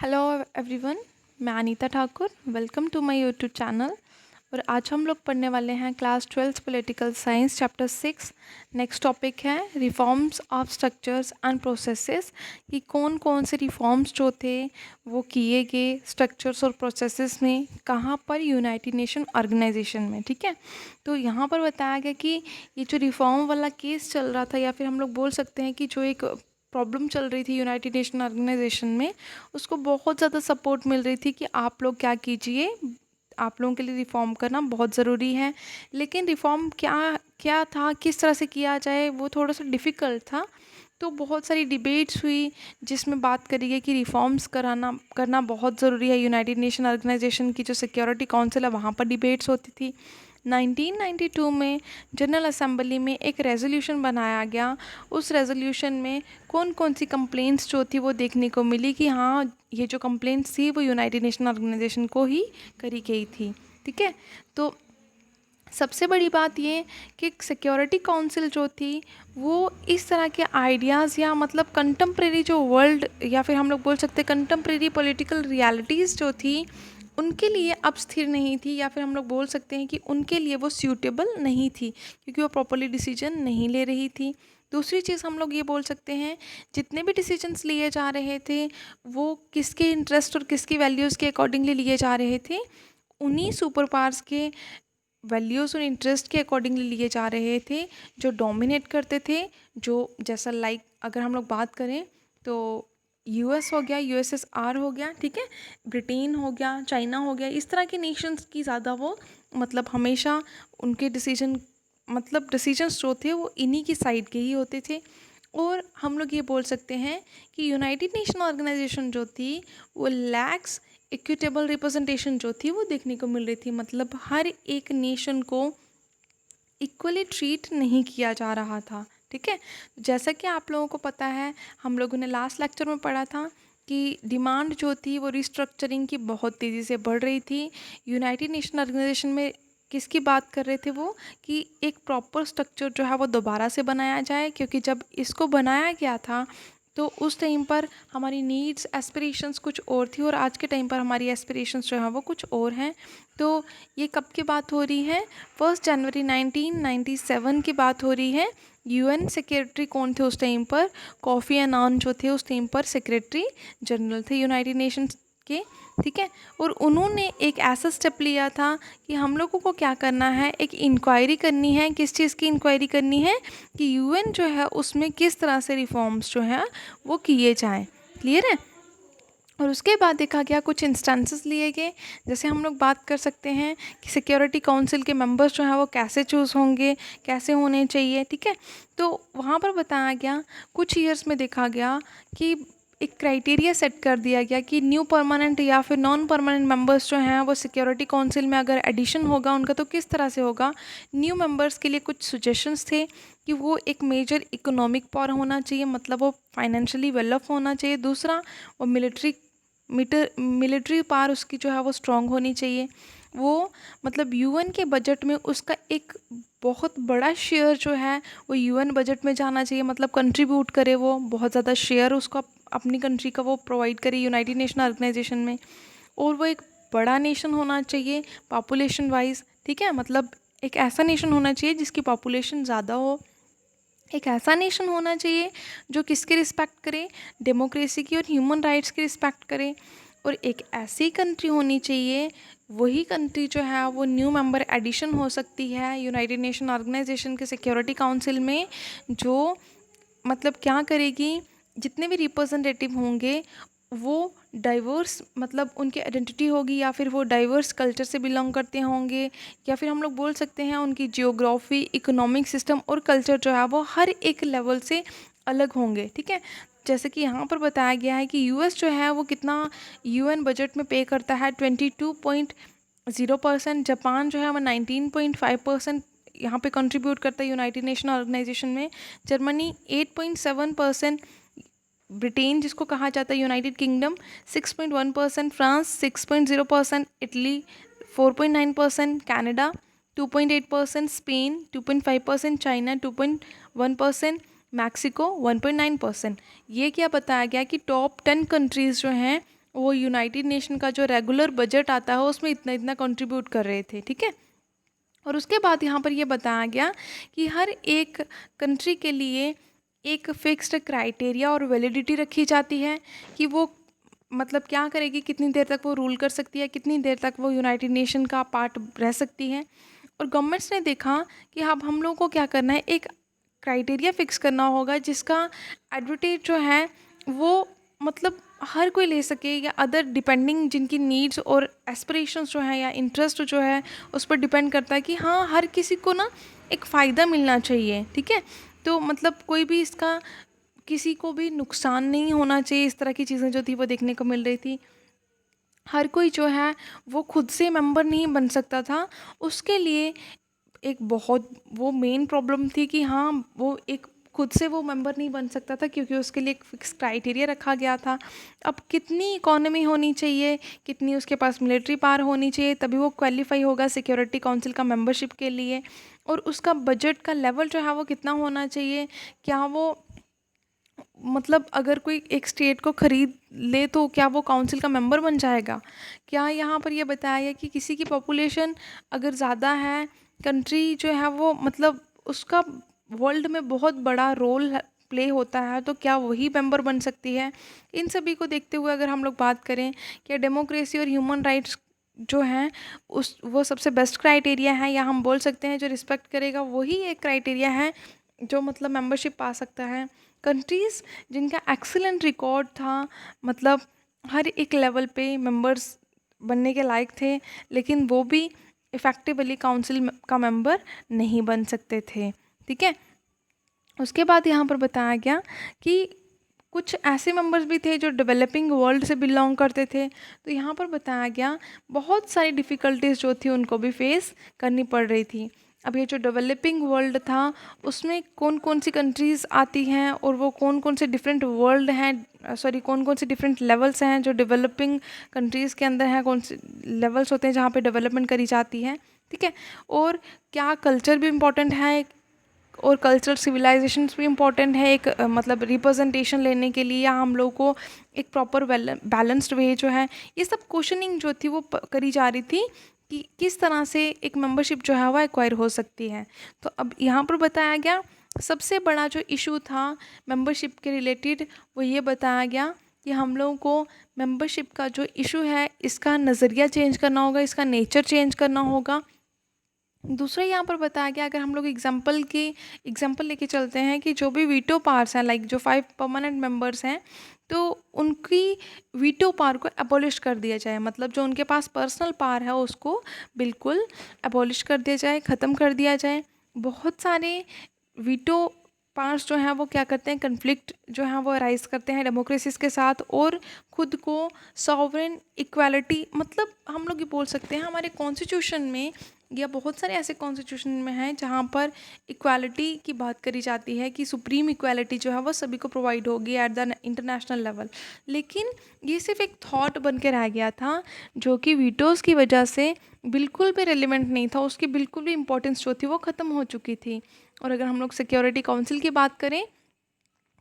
Hello everyone, मैं Anita Thakur. Welcome to my YouTube channel. और आज हम लोग पढ़ने वाले हैं class 12 political science chapter 6। Next topic है reforms of structures and processes, कि कौन कौन से रिफॉर्म्स जो थे वो किए गए स्ट्रक्चर्स और प्रोसेसेस में, कहाँ पर, यूनाइटेड नेशन ऑर्गेनाइजेशन में। ठीक है, तो यहाँ पर बताया गया कि ये जो रिफॉर्म वाला केस चल रहा था, या फिर हम लोग बोल सकते हैं कि जो एक प्रॉब्लम चल रही थी यूनाइटेड नेशन ऑर्गेनाइजेशन में, उसको बहुत ज़्यादा सपोर्ट मिल रही थी कि आप लोग क्या कीजिए, आप लोगों के लिए रिफ़ॉर्म करना बहुत ज़रूरी है। लेकिन रिफ़ॉर्म क्या क्या था, किस तरह से किया जाए, वो थोड़ा सा डिफ़िकल्ट था। तो बहुत सारी डिबेट्स हुई जिसमें बात करी गई कि रिफॉर्म्स करना बहुत ज़रूरी है। यूनाइटेड नेशन ऑर्गेनाइजेशन की जो सिक्योरिटी काउंसिल है वहाँ पर डिबेट्स होती थी। 1992 में जनरल असेंबली में एक रेजोल्यूशन बनाया गया। उस रेजोल्यूशन में कौन कौन सी कंप्लेंट्स जो थी वो देखने को मिली कि हाँ, ये जो कंप्लेंट्स थी वो यूनाइटेड नेशन ऑर्गेनाइजेशन को ही करी गई थी। ठीक है, तो सबसे बड़ी बात ये कि सिक्योरिटी काउंसिल जो थी वो इस तरह के आइडियाज़, या मतलब कंटेम्प्रेरी जो वर्ल्ड, या फिर हम लोग बोल सकते हैं कंटेम्प्रेरी पॉलिटिकल रियलिटीज़ जो थी, उनके लिए अब स्थिर नहीं थी, या फिर हम लोग बोल सकते हैं कि उनके लिए वो सूटेबल नहीं थी, क्योंकि वो प्रॉपरली डिसीजन नहीं ले रही थी। दूसरी चीज़ हम लोग ये बोल सकते हैं, जितने भी डिसीजंस लिए जा रहे थे वो किसके इंटरेस्ट और किसकी वैल्यूज़ के अकॉर्डिंगली लिए जा रहे थे, उन्हीं सुपर पावर्स के वैल्यूज़ और इंटरेस्ट के अकॉर्डिंगली लिए जा रहे थे, जो डोमिनेट करते थे। जो जैसा अगर हम लोग बात करें तो यूएस हो गया, यूएसएसआर हो गया, ठीक है, ब्रिटेन हो गया, चाइना हो गया, इस तरह के नेशंस की ज़्यादा वो मतलब हमेशा उनके डिसीजंस जो थे वो इन्हीं की साइड के ही होते थे। और हम लोग ये बोल सकते हैं कि यूनाइटेड नेशन ऑर्गेनाइजेशन जो थी वो लैक्स इक्विटेबल रिप्रेजेंटेशन जो थी वो देखने को मिल रही थी। मतलब हर एक नेशन को इक्वली ट्रीट नहीं किया जा रहा था। ठीक है, जैसा कि आप लोगों को पता है, हम लोगों ने लास्ट लेक्चर में पढ़ा था कि डिमांड जो थी वो रिस्ट्रक्चरिंग की बहुत तेज़ी से बढ़ रही थी। यूनाइटेड नेशन ऑर्गेनाइजेशन में किसकी बात कर रहे थे वो, कि एक प्रॉपर स्ट्रक्चर जो है वो दोबारा से बनाया जाए, क्योंकि जब इसको बनाया गया था तो उस टाइम पर हमारी नीड्स एस्पिरेशंस कुछ और थी, और आज के टाइम पर हमारी एस्पिरेशंस जो है वो कुछ और हैं। तो ये कब की बात हो रही है? 1 जनवरी 1997 की बात हो रही है। यूएन सेक्रेटरी कौन थे उस टाइम पर? कोफी अन्नान जो थे उस टाइम पर सेक्रेटरी जनरल थे यूनाइटेड नेशंस के। ठीक है, और उन्होंने एक ऐसा स्टेप लिया था कि हम लोगों को क्या करना है, एक इंक्वायरी करनी है। किस चीज़ की इंक्वायरी करनी है? कि यूएन जो है उसमें किस तरह से रिफॉर्म्स जो हैं वो किए जाएं। क्लियर है? और उसके बाद देखा गया, कुछ इंस्टेंसेस लिए गए। जैसे हम लोग बात कर सकते हैं कि सिक्योरिटी काउंसिल के मेंबर्स जो हैं वो कैसे चूज़ होंगे, कैसे होने चाहिए। ठीक है, तो वहाँ पर बताया गया, कुछ ईयर्स में देखा गया कि एक क्राइटेरिया सेट कर दिया गया कि न्यू परमानेंट या फिर नॉन परमानेंट मेंबर्स जो हैं वो सिक्योरिटी काउंसिल में अगर एडिशन होगा उनका तो किस तरह से होगा। न्यू मेंबर्स के लिए कुछ सजेशंस थे कि वो एक मेजर इकोनॉमिक पावर होना चाहिए, मतलब वो फाइनेंशियली डेवलप होना चाहिए। दूसरा, वो मिलिट्री पावर उसकी जो है वो स्ट्रांग होनी चाहिए। वो मतलब यूएन के बजट में उसका एक बहुत बड़ा शेयर जो है वो यूएन बजट में जाना चाहिए, मतलब कंट्रीब्यूट करे, वो बहुत ज़्यादा शेयर उसका अपनी कंट्री का वो प्रोवाइड करे यूनाइटेड नेशन ऑर्गेनाइजेशन में। और वो एक बड़ा नेशन होना चाहिए पॉपुलेशन वाइज। ठीक है, मतलब एक ऐसा नेशन होना चाहिए जिसकी पॉपुलेशन ज़्यादा हो। एक ऐसा नेशन होना चाहिए जो किसकी रिस्पेक्ट करे? डेमोक्रेसी की और ह्यूमन राइट्स की रिस्पेक्ट करे। और एक ऐसी कंट्री होनी चाहिए, वही कंट्री जो है वो न्यू मेंबर एडिशन हो सकती है यूनाइटेड नेशन ऑर्गेनाइजेशन के सिक्योरिटी काउंसिल में, जो मतलब क्या करेगी, जितने भी रिप्रेजेंटेटिव होंगे वो डाइवर्स, मतलब उनकी आइडेंटिटी होगी, या फिर वो डाइवर्स कल्चर से बिलोंग करते होंगे, या फिर हम लोग बोल सकते हैं उनकी जियोग्राफी, इकोनॉमिक सिस्टम और कल्चर जो है वो हर एक लेवल से अलग होंगे। ठीक है, जैसे कि यहाँ पर बताया गया है कि यूएस जो है वो कितना यूएन बजट में पे करता है, 22.0%। जापान जो है वो 19.5% यहाँ पे कंट्रीब्यूट करता है यूनाइटेड नेशन ऑर्गेनाइजेशन में। जर्मनी 8.7%, ब्रिटेन जिसको कहा जाता है United kingdom 6.1%, France 6.0%, Italy 4.9%, Canada 2.8%, Spain 2.5%, China 2.1%, Mexico 1.9%। ये क्या बताया गया कि टॉप 10 कंट्रीज़ जो हैं वो यूनाइटेड नेशन का जो रेगुलर बजट आता है उसमें इतना इतना कंट्रीब्यूट कर रहे थे, ठीक है। और उसके बाद यहाँ पर ये बताया गया कि हर एक कंट्री के लिए एक फिक्स्ड क्राइटेरिया और वैलिडिटी रखी जाती है कि वो मतलब क्या करेगी, कितनी देर तक वो रूल कर सकती है, कितनी देर तक वो यूनाइटेड नेशन का पार्ट रह सकती है। और गवर्नमेंट्स ने देखा कि अब हम लोगों को क्या करना है, एक क्राइटेरिया फिक्स करना होगा जिसका एडवर्टेज जो है वो मतलब हर कोई ले सके, या अदर डिपेंडिंग जिनकी नीड्स और एस्पिरेशंस जो है या इंटरेस्ट जो है उस पर डिपेंड करता है कि हाँ हर किसी को ना एक फ़ायदा मिलना चाहिए, ठीक है। तो मतलब कोई भी इसका किसी को भी नुकसान नहीं होना चाहिए, इस तरह की चीज़ें जो थी वो देखने को मिल रही थी। हर कोई जो है वो खुद से मेंबर नहीं बन सकता था, उसके लिए एक बहुत वो मेन प्रॉब्लम थी कि हाँ वो एक खुद से वो मेंबर नहीं बन सकता था क्योंकि उसके लिए एक फिक्स क्राइटेरिया रखा गया था। अब कितनी इकोनॉमी होनी चाहिए, कितनी उसके पास मिलिट्री पावर होनी चाहिए, तभी वो क्वालिफाई होगा सिक्योरिटी काउंसिल का मेंबरशिप के लिए। और उसका बजट का लेवल जो है वो कितना होना चाहिए, क्या वो मतलब अगर कोई एक स्टेट को ख़रीद ले तो क्या वो काउंसिल का मेंबर बन जाएगा। क्या यहाँ पर ये बताया गया कि किसी की पॉपुलेशन अगर ज़्यादा है, कंट्री जो है वो मतलब उसका वर्ल्ड में बहुत बड़ा रोल प्ले होता है, तो क्या वही मेंबर बन सकती है। इन सभी को देखते हुए अगर हम लोग बात करें कि डेमोक्रेसी और ह्यूमन राइट्स जो हैं उस वो सबसे बेस्ट क्राइटेरिया है, या हम बोल सकते हैं जो रिस्पेक्ट करेगा वही एक क्राइटेरिया है जो मतलब मेंबरशिप पा सकता है। कंट्रीज़ जिनका एक्सीलेंट रिकॉर्ड था, मतलब हर एक लेवल पे मेंबर्स बनने के लायक थे, लेकिन वो भी इफ़ेक्टिवली काउंसिल का मेंबर नहीं बन सकते थे, ठीक है। उसके बाद यहाँ पर बताया गया कि कुछ ऐसे मेंबर्स भी थे जो डेवलपिंग वर्ल्ड से बिलोंग करते थे। तो यहाँ पर बताया गया बहुत सारी डिफ़िकल्टीज़ जो थी उनको भी फेस करनी पड़ रही थी। अब ये जो डेवलपिंग वर्ल्ड था उसमें कौन कौन सी कंट्रीज़ आती हैं और वो कौन कौन से डिफरेंट वर्ल्ड हैं, सॉरी कौन कौन से डिफरेंट लेवल्स हैं जो डेवलपिंग कंट्रीज़ के अंदर हैं, कौन से लेवल्स होते हैं जहाँ पे डेवलपमेंट करी जाती है, ठीक है। और क्या कल्चर भी इम्पोर्टेंट है और कल्चरल सिविलाइजेशंस भी इम्पॉर्टेंट है एक मतलब रिप्रेजेंटेशन लेने के लिए, या हम लोग को एक प्रॉपर बैलेंस्ड वे जो है, ये सब क्वेश्चनिंग जो थी वो करी जा रही थी कि किस तरह से एक मेंबरशिप जो है वो एक्वायर हो सकती है। तो अब यहाँ पर बताया गया सबसे बड़ा जो इशू था मेंबरशिप के रिलेटेड वो ये बताया गया कि हम लोगों को मेंबरशिप का जो इशू है इसका नज़रिया चेंज करना होगा, इसका नेचर चेंज करना होगा। दूसरा यहाँ पर बताया गया, अगर हम लोग एग्जाम्पल लेके चलते हैं कि जो भी वीटो पावर्स हैं, लाइक जो 5 परमानेंट मेंबर्स हैं, तो उनकी वीटो पावर को एबॉलिश कर दिया जाए, मतलब जो उनके पास पर्सनल पावर है उसको बिल्कुल एबॉलिश कर दिया जाए, ख़त्म कर दिया जाए। बहुत सारे वीटो पावर्स जो हैं वो क्या करते हैं, कन्फ्लिक्ट जो है वो राइज करते हैं डेमोक्रेसीज के साथ, और खुद को सॉवरेन इक्वालिटी, मतलब हम लोग ये बोल सकते हैं हमारे कॉन्स्टिट्यूशन में या बहुत सारे ऐसे कॉन्स्टिट्यूशन में हैं जहाँ पर इक्वालिटी की बात करी जाती है कि सुप्रीम इक्वालिटी जो है वो सभी को प्रोवाइड होगी एट द इंटरनेशनल लेवल। लेकिन ये सिर्फ एक थॉट बन के रह गया था जो कि वीटोज़ की वजह से बिल्कुल भी रेलिवेंट नहीं था, उसकी बिल्कुल भी इम्पोर्टेंस जो थी वो ख़त्म हो चुकी थी। और अगर हम लोग सिक्योरिटी काउंसिल की बात करें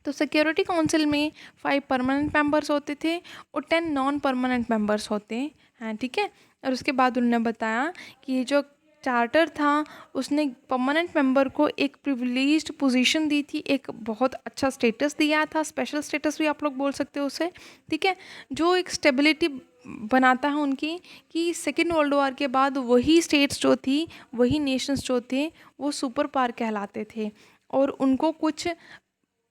तो सिक्योरिटी काउंसिल में 5 परमानेंट मेंबर्स होते थे और 10 नॉन परमानेंट मेंबर्स होते हैं, ठीक है। और उसके बाद उन्होंने बताया कि ये जो चार्टर था उसने परमानेंट मेंबर को एक प्रिविलेज्ड पोजीशन दी थी, एक बहुत अच्छा स्टेटस दिया था, स्पेशल स्टेटस भी आप लोग बोल सकते हो उसे, ठीक है, जो एक स्टेबिलिटी बनाता है उनकी कि सेकेंड वर्ल्ड वॉर के बाद वही स्टेट्स जो थी, वही नेशंस जो थे वो सुपर पावर कहलाते थे और उनको कुछ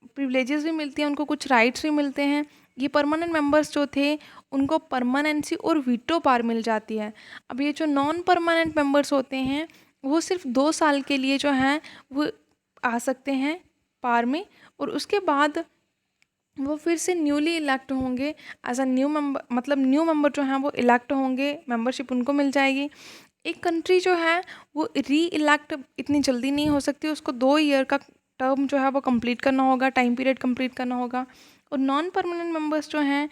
प्रिविलेजेस भी मिलती हैं, उनको कुछ राइट्स भी मिलते हैं। ये परमानेंट मेंबर्स जो थे उनको परमानेंसी और वीटो पावर मिल जाती है। अब ये जो नॉन परमानेंट मेंबर्स होते हैं वो सिर्फ 2 साल के लिए जो हैं वो आ सकते हैं पावर में, और उसके बाद वो फिर से न्यूली इलेक्ट होंगे एज अ न्यू मेंबर, मतलब न्यू मेंबर जो हैं वो इलेक्ट होंगे, मेंबरशिप उनको मिल जाएगी। एक कंट्री जो है वो री इलेक्ट इतनी जल्दी नहीं हो सकती, उसको 2 ईयर का टर्म जो है वो कंप्लीट करना होगा, टाइम पीरियड कंप्लीट करना होगा। और नॉन परमानेंट मेंबर्स जो हैं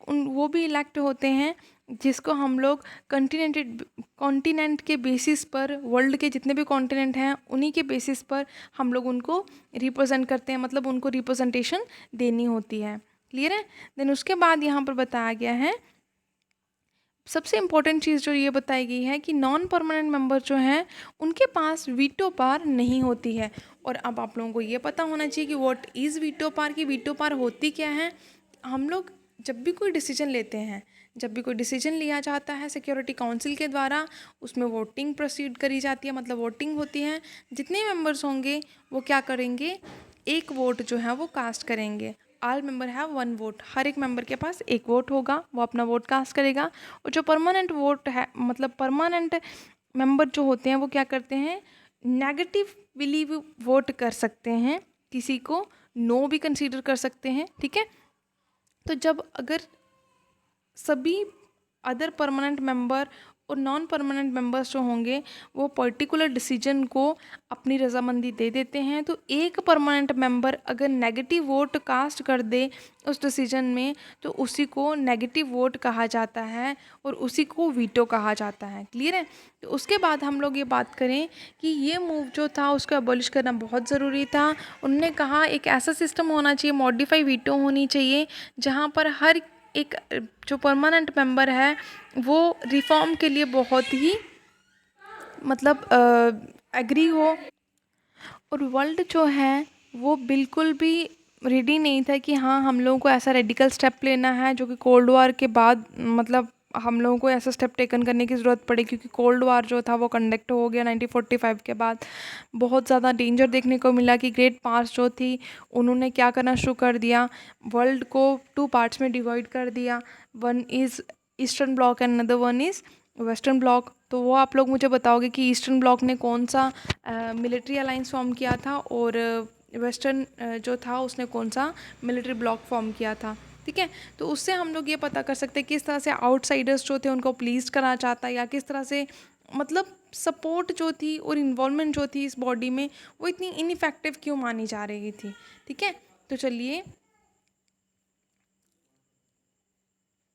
वो भी इलेक्ट होते हैं जिसको हम लोग कॉन्टिनेंट के बेसिस पर, वर्ल्ड के जितने भी कॉन्टिनेंट हैं उन्हीं के बेसिस पर हम लोग उनको रिप्रेजेंट करते हैं, मतलब उनको रिप्रेजेंटेशन देनी होती है, क्लियर है। देन उसके बाद यहाँ पर बताया गया है, सबसे इम्पोर्टेंट चीज़ जो ये बताई गई है कि नॉन परमानेंट मेंबर जो हैं उनके पास वीटो पावर नहीं होती है। और अब आप लोगों को ये पता होना चाहिए कि व्हाट इज़ वीटो पावर, की वीटो पावर होती क्या है। हम लोग जब भी कोई डिसीजन लेते हैं, जब भी कोई डिसीजन लिया जाता है सिक्योरिटी काउंसिल के द्वारा, उसमें वोटिंग प्रोसीड करी जाती है, मतलब वोटिंग होती है। जितने मेंबर्स होंगे वो क्या करेंगे, एक वोट जो है वो कास्ट करेंगे। All member have one vote, हर एक मेंबर के पास एक वोट होगा, वो अपना वोट कास्ट करेगा। और जो परमानेंट वोट है, मतलब परमानेंट मेंबर जो होते हैं वो क्या करते हैं, नेगेटिवली वोट कर सकते हैं, किसी को नो भी कंसीडर कर सकते हैं। ठीक है, तो जब अगर सभी अदर परमानेंट मेंबर और नॉन परमानेंट मेंबर्स जो होंगे वो पर्टिकुलर डिसीजन को अपनी रजामंदी दे देते हैं, तो एक परमानेंट मेंबर अगर नेगेटिव वोट कास्ट कर दे उस डिसीजन में तो उसी को नेगेटिव वोट कहा जाता है और उसी को वीटो कहा जाता है। क्लियर है। तो उसके बाद हम लोग ये बात करें कि ये मूव जो था उसको अबॉलिश करना बहुत ज़रूरी था। उन्होंने कहा एक ऐसा सिस्टम होना चाहिए, मॉडिफाई वीटो होनी चाहिए, जहाँ पर हर एक जो परमानेंट मेंबर है वो रिफॉर्म के लिए बहुत ही मतलब एग्री हो। और वर्ल्ड जो है वो बिल्कुल भी रेडी नहीं था कि हाँ हम लोगों को ऐसा रेडिकल स्टेप लेना है जो कि कोल्ड वॉर के बाद, मतलब हम लोगों को ऐसा स्टेप टेकन करने की ज़रूरत पड़ी, क्योंकि कोल्ड वॉर जो था वो कंडक्ट हो गया 1945 के बाद। बहुत ज़्यादा डेंजर देखने को मिला कि ग्रेट पावर्स जो थी उन्होंने क्या करना शुरू कर दिया, वर्ल्ड को टू पार्ट्स में डिवाइड कर दिया। One is eastern block and another one is western block. तो वो आप लोग मुझे बताओगे कि ईस्टर्न ब्लॉक ने कौन सा मिलिट्री अलाइंस फॉर्म किया था और वेस्टर्न जो था उसने कौन सा मिलिट्री ब्लॉक फॉर्म किया था। ठीक है, तो उससे हम लोग ये पता कर सकते हैं किस तरह से आउटसाइडर्स जो थे उनको प्लीज करना चाहता है, या किस तरह से मतलब सपोर्ट जो थी और इन्वॉल्वमेंट जो थी इस बॉडी में वो इतनी इनइफेक्टिव क्यों मानी जा रही थी। ठीक है, तो चलिए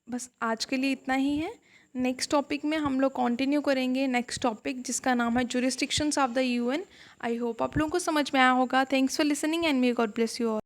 बस आज के लिए इतना ही है। नेक्स्ट टॉपिक में हम लोग कंटिन्यू करेंगे नेक्स्ट टॉपिक जिसका नाम है jurisdictions of the UN. I hope आप लोगों को समझ में आया होगा। Thanks for listening and may God bless you all.